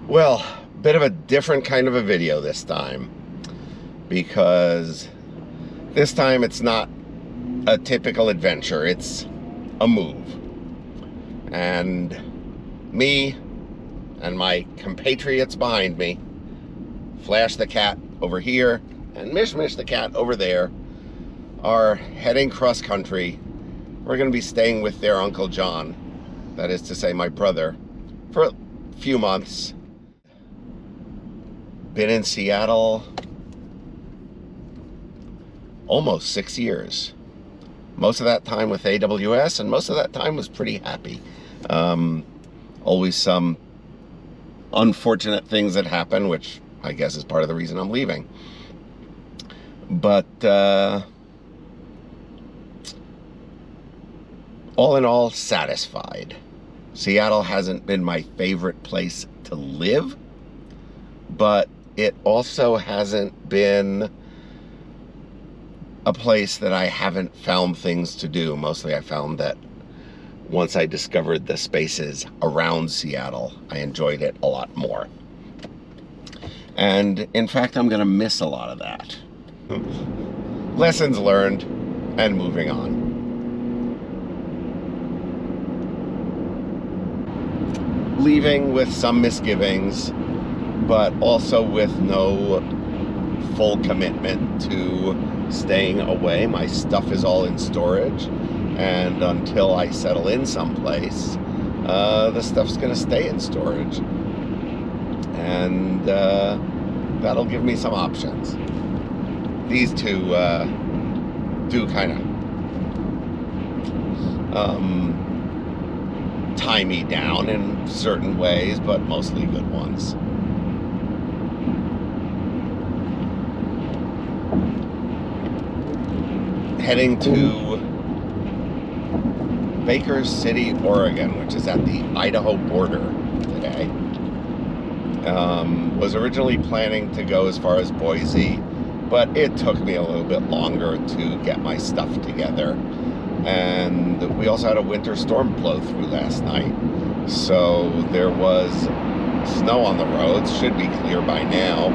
Well, bit of a different kind of a video this time, because this time it's not a typical adventure, it's a move. And me and my compatriots behind me, Flash the cat over here and Mish the cat over there, are heading cross country. We're going to be staying with their Uncle John, that is to say my brother, for a few months. Been in Seattle almost 6 years. Most of that time with AWS, and most of that time was pretty happy. Always some unfortunate things that happen, which I guess is part of the reason I'm leaving. But all in all, satisfied. Seattle hasn't been my favorite place to live, but it also hasn't been a place that I haven't found things to do. Mostly I found that once I discovered the spaces around Seattle, I enjoyed it a lot more. And in fact, I'm going to miss a lot of that. Lessons learned and moving on. Leaving with some misgivings, but also with no full commitment to staying away. My stuff is all in storage, and until I settle in someplace, the stuff's going to stay in storage, and that'll give me some options. These two do kind of tie me down in certain ways, but mostly good ones. Heading to Baker City, Oregon, which is at the Idaho border today. Was originally planning to go as far as Boise, but it took me a little bit longer to get my stuff together. And we also had a winter storm blow through last night, so there was snow on the roads. Should be clear by now.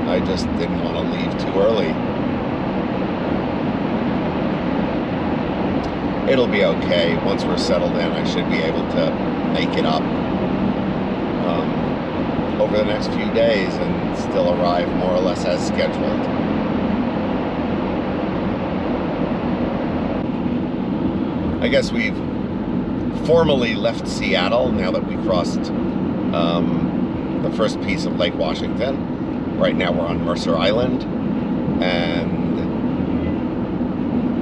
I just didn't want to leave too early. It'll be okay. Once we're settled in, I should be able to make it up over the next few days and still arrive more or less as scheduled. I guess we've formally left Seattle now that we crossed the first piece of Lake Washington. Right now we're on Mercer Island, and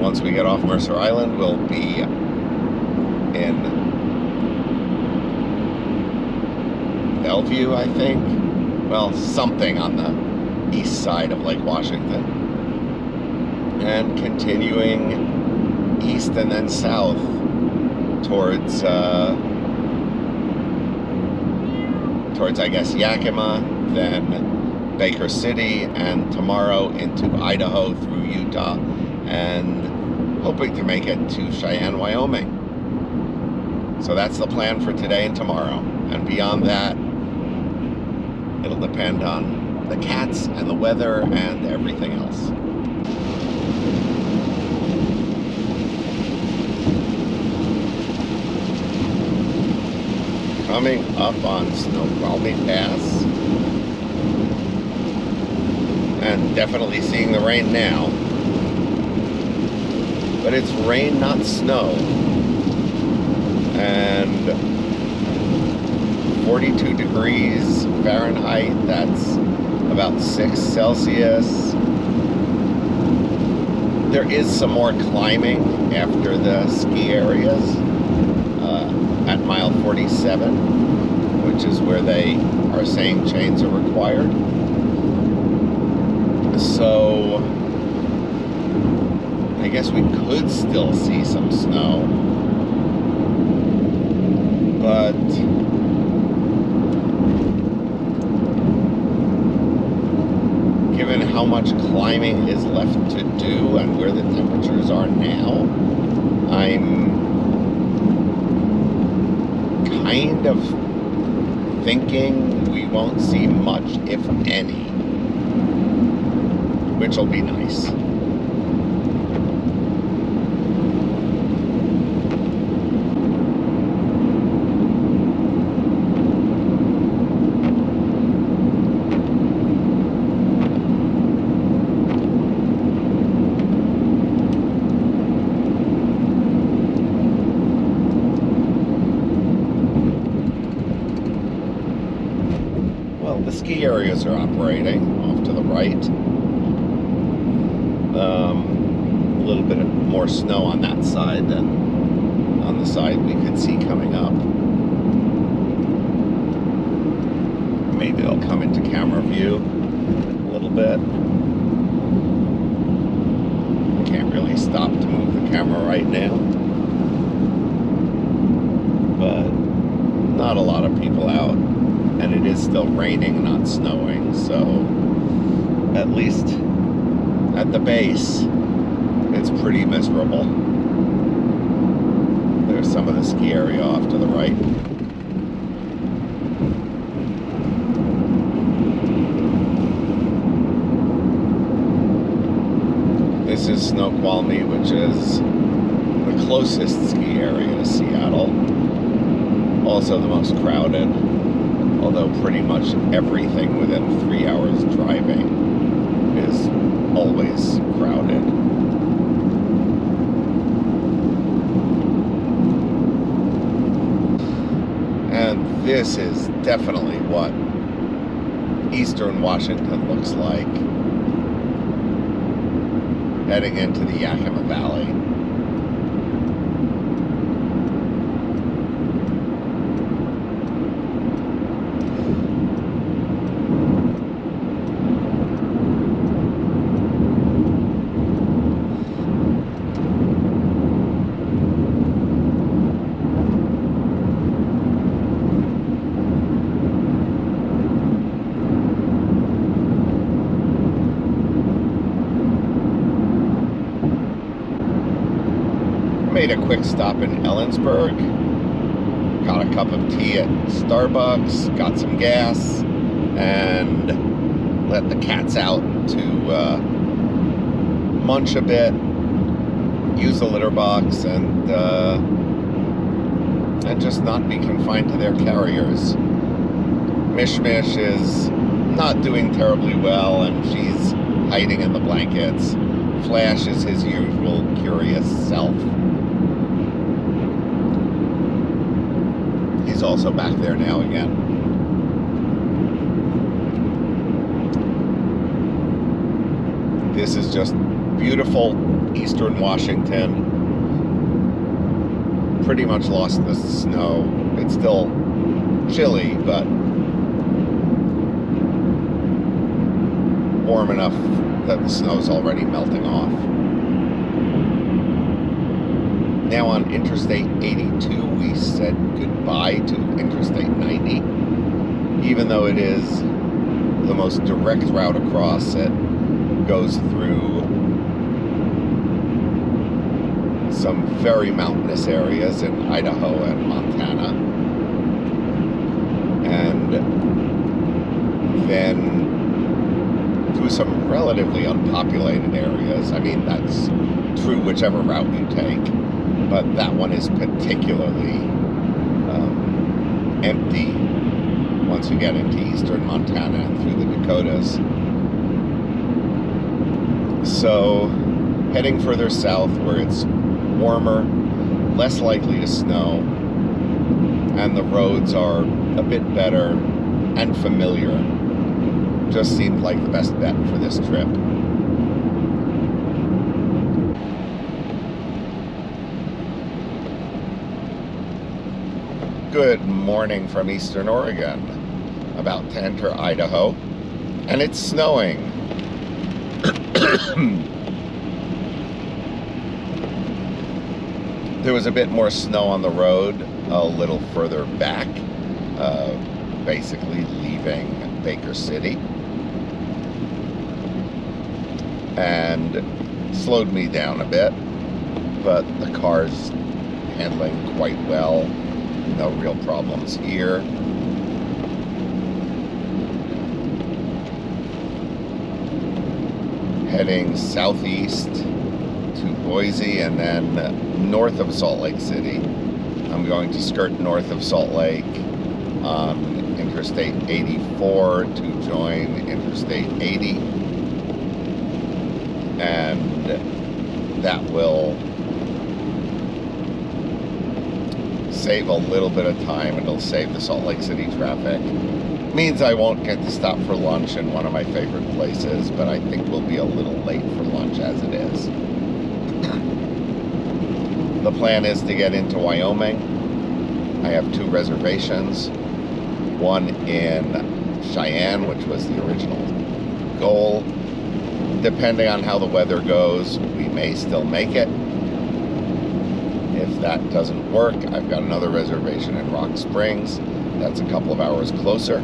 once we get off Mercer Island, we'll be in Bellevue, I think. Well, something on the east side of Lake Washington. And continuing east and then south towards I guess Yakima, then Baker City, and tomorrow into Idaho through Utah, and hoping to make it to Cheyenne, Wyoming. So that's the plan for today and tomorrow. And beyond that, it'll depend on the cats and the weather and everything else. Coming up on Snoqualmie Pass, and definitely seeing the rain now. But it's rain, not snow. And 42 degrees Fahrenheit, that's about 6 Celsius. There is some more climbing after the ski areas at mile 47, which is where they are saying chains are required. So I guess we could still see some snow, but given how much climbing is left to do and where the temperatures are now, I'm kind of thinking we won't see much, if any, which will be nice. The ski areas are operating off to the right. A little bit more snow on that side than on the side we could see coming up. Maybe they'll come into camera view a little bit. I can't really stop to move the camera right now. But not a lot of people out. And it is still raining, not snowing, so at least at the base, it's pretty miserable. There's some of the ski area off to the right. This is Snoqualmie, which is the closest ski area to Seattle. Also the most crowded. Although pretty much everything within 3 hours driving is always crowded. And this is definitely what Eastern Washington looks like heading into the Yakima Valley. Made a quick stop in Ellensburg, got a cup of tea at Starbucks, got some gas, and let the cats out to munch a bit, use the litter box, and just not be confined to their carriers. Mishmish is not doing terribly well, and she's hiding in the blankets. Flash is his usual curious self. He's also back there now again. This is just beautiful Eastern Washington. Pretty much lost the snow. It's still chilly, but warm enough that the snow's already melting off. Now on Interstate 82, we said goodbye to Interstate 90. Even though it is the most direct route across, it goes through some very mountainous areas in Idaho and Montana. And then through some relatively unpopulated areas. I mean, that's true whichever route you take. But that one is particularly empty once you get into eastern Montana and through the Dakotas. So heading further south where it's warmer, less likely to snow, and the roads are a bit better and familiar, just seemed like the best bet for this trip. Good morning from Eastern Oregon, about to enter Idaho, and it's snowing. There was a bit more snow on the road a little further back, basically leaving Baker City, and slowed me down a bit, but the car's handling quite well. No real problems here. heading southeast to Boise, and then north of Salt Lake City. I'm going to skirt north of Salt Lake on Interstate 84 to join Interstate 80, and that will save a little bit of time. It'll save the Salt Lake City traffic. Means I won't get to stop for lunch in one of my favorite places, but I think we'll be a little late for lunch as it is. The plan is to get into Wyoming. I have 2 reservations. One in Cheyenne, which was the original goal. Depending on how the weather goes, we may still make it. If that doesn't work, I've got another reservation in Rock Springs. That's a couple of hours closer.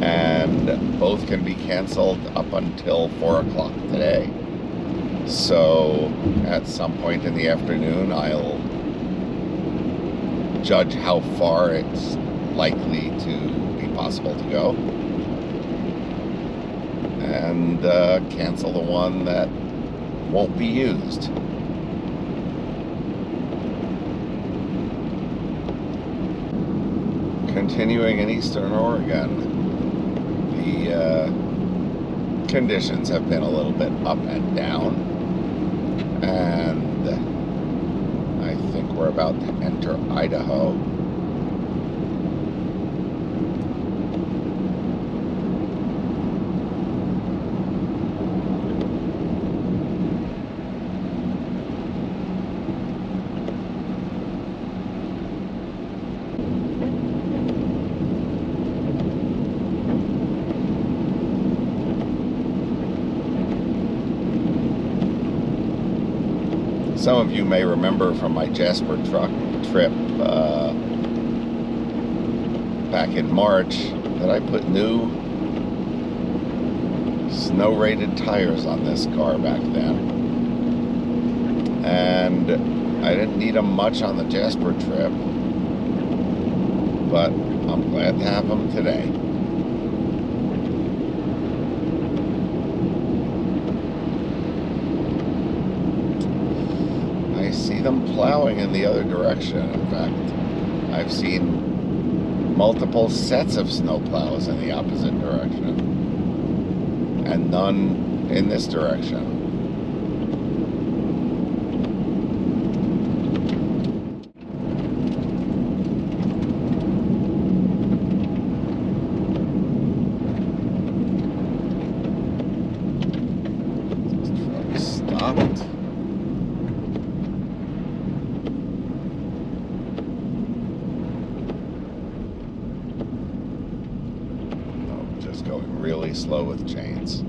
And both can be canceled up until 4 o'clock today. So at some point in the afternoon, I'll judge how far it's likely to be possible to go, and cancel the one that won't be used. Continuing in Eastern Oregon, the conditions have been a little bit up and down, and I think we're about to enter Idaho. Some of you may remember from my Jasper truck trip back in March that I put new snow-rated tires on this car back then. And I didn't need them much on the Jasper trip, but I'm glad to have them today. I see them plowing in the other direction. In fact, I've seen multiple sets of snow plows in the opposite direction, and none in this direction. This truck stopped. Going really slow with chains.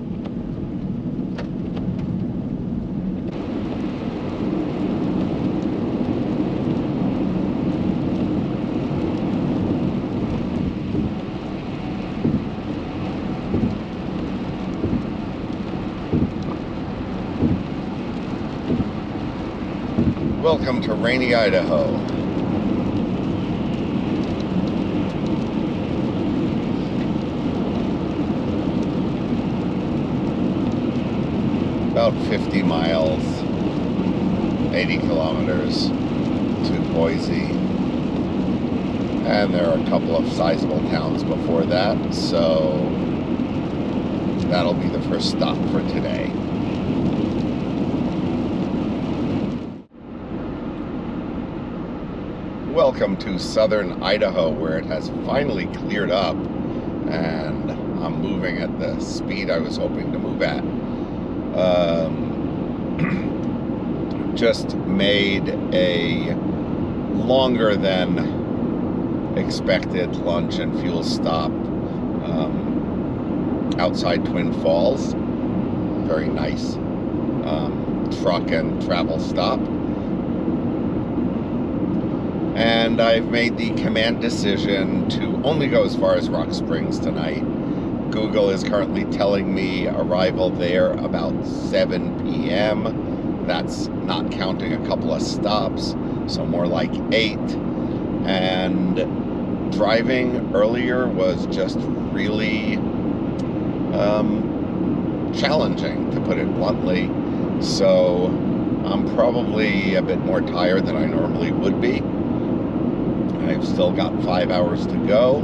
Welcome to rainy Idaho. About 50 miles, 80 kilometers to Boise. And there are a couple of sizable towns before that, so that'll be the first stop for today. Welcome to southern Idaho, where it has finally cleared up, and I'm moving at the speed I was hoping to move at. Just made a longer than expected lunch and fuel stop outside Twin Falls. Very nice truck and travel stop. And I've made the command decision to only go as far as Rock Springs tonight. Google is currently telling me arrival there about 7 p.m. That's not counting a couple of stops, so more like 8. And driving earlier was just really challenging, to put it bluntly. So I'm probably a bit more tired than I normally would be. I've still got 5 hours to go,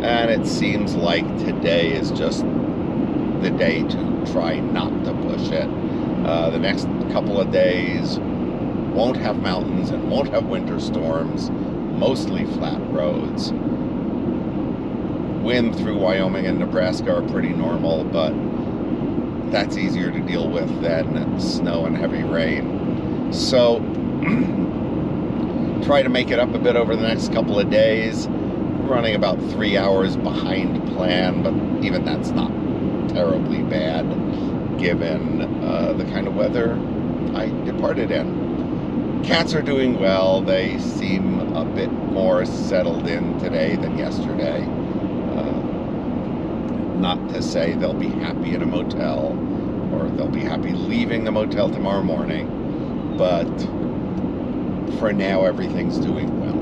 and it seems like today is just the day to try not to push it. The next couple of days won't have mountains and won't have winter storms, mostly flat roads. Wind through Wyoming and Nebraska are pretty normal, but that's easier to deal with than snow and heavy rain. So try to make it up a bit over the next couple of days. Running about 3 hours behind plan, but even that's not terribly bad given the kind of weather I departed in. Cats are doing well. They seem a bit more settled in today than yesterday. Not to say they'll be happy in a motel or they'll be happy leaving the motel tomorrow morning, but for now everything's doing well.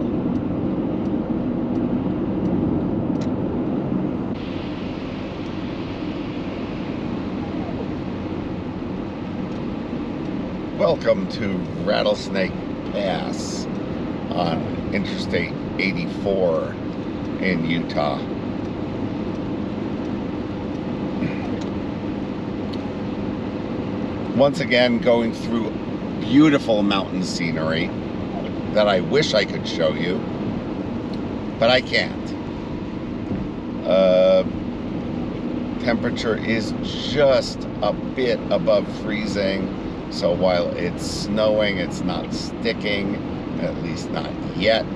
Welcome to Rattlesnake Pass on Interstate 84 in Utah. Once again, going through beautiful mountain scenery that I wish I could show you, but I can't. Temperature is just a bit above freezing. So while it's snowing, it's not sticking, at least not yet.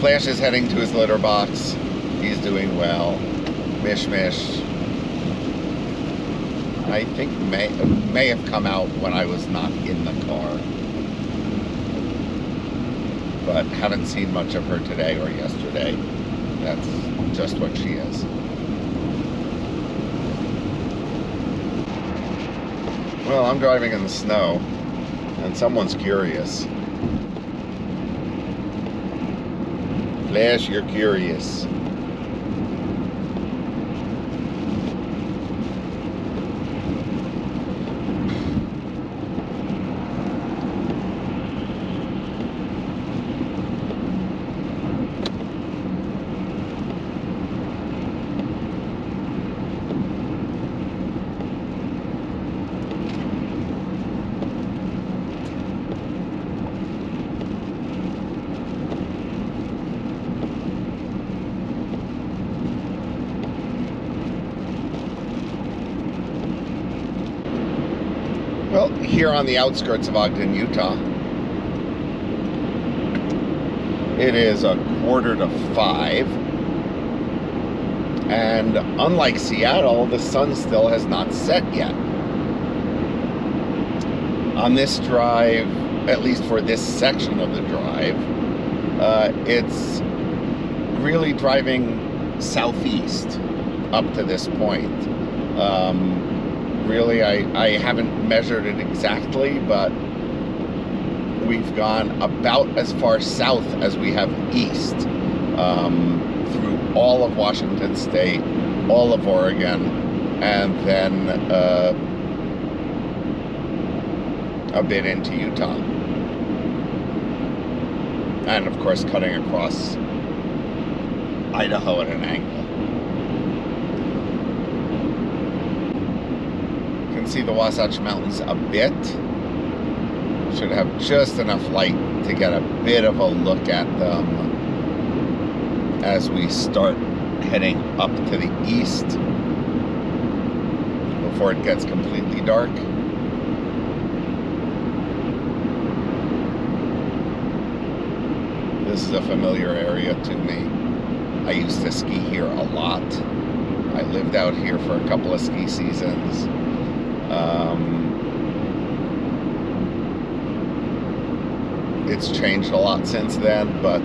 Flash is heading to his litter box. He's doing well. Mish Mish, I think may have come out when I was not in the car. But haven't seen much of her today or yesterday. That's just what she is. Well, I'm driving in the snow, and someone's curious. Flash, you're curious. Well, here on the outskirts of Ogden, Utah, it is 4:45, and unlike Seattle, the sun still has not set yet. On this drive, at least for this section of the drive, it's really driving southeast up to this point. Really, I haven't measured it exactly, but we've gone about as far south as we have east, through all of Washington State, all of Oregon, and then a bit into Utah. And of course, cutting across Idaho at an angle. See the Wasatch Mountains a bit. Should have just enough light to get a bit of a look at them as we start heading up to the east before it gets completely dark. This is a familiar area to me. I used to ski here a lot. I lived out here for a couple of ski seasons. It's changed a lot since then, but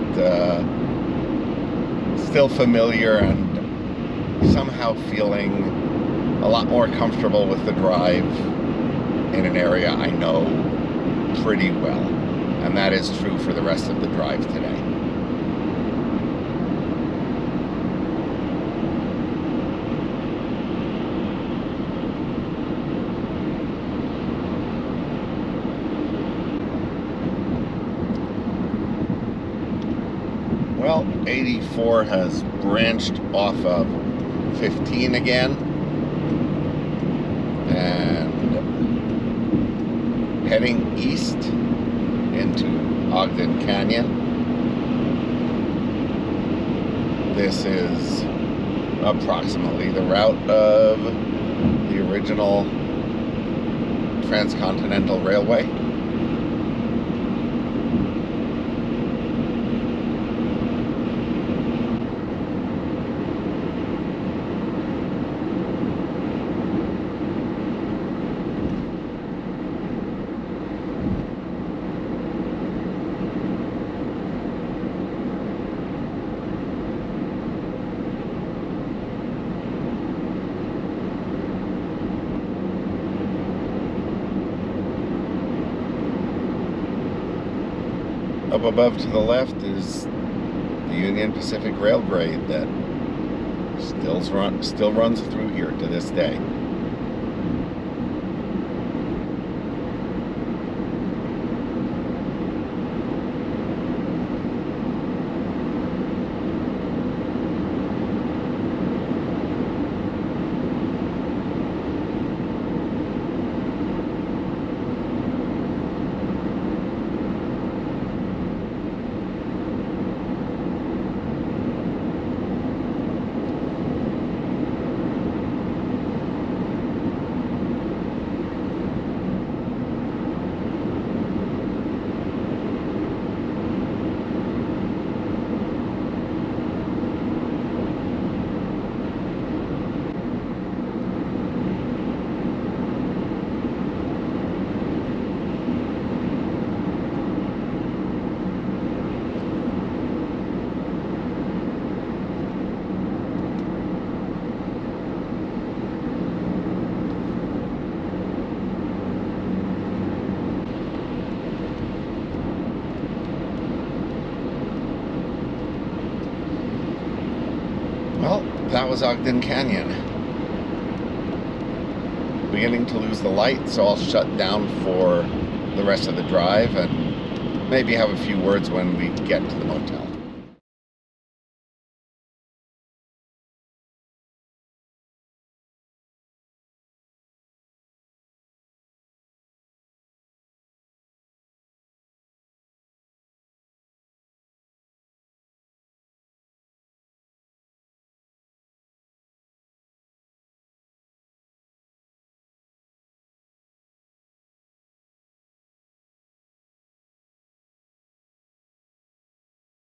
still familiar and somehow feeling a lot more comfortable with the drive in an area I know pretty well. And that is true for the rest of the drive today. 84 has branched off of 15 again, and heading east into Ogden Canyon. This is approximately the route of the original Transcontinental Railway. Up above to the left is the Union Pacific Rail grade that still runs through here to this day. Well, that was Ogden Canyon. Beginning to lose the light, so I'll shut down for the rest of the drive and maybe have a few words when we get to the motel.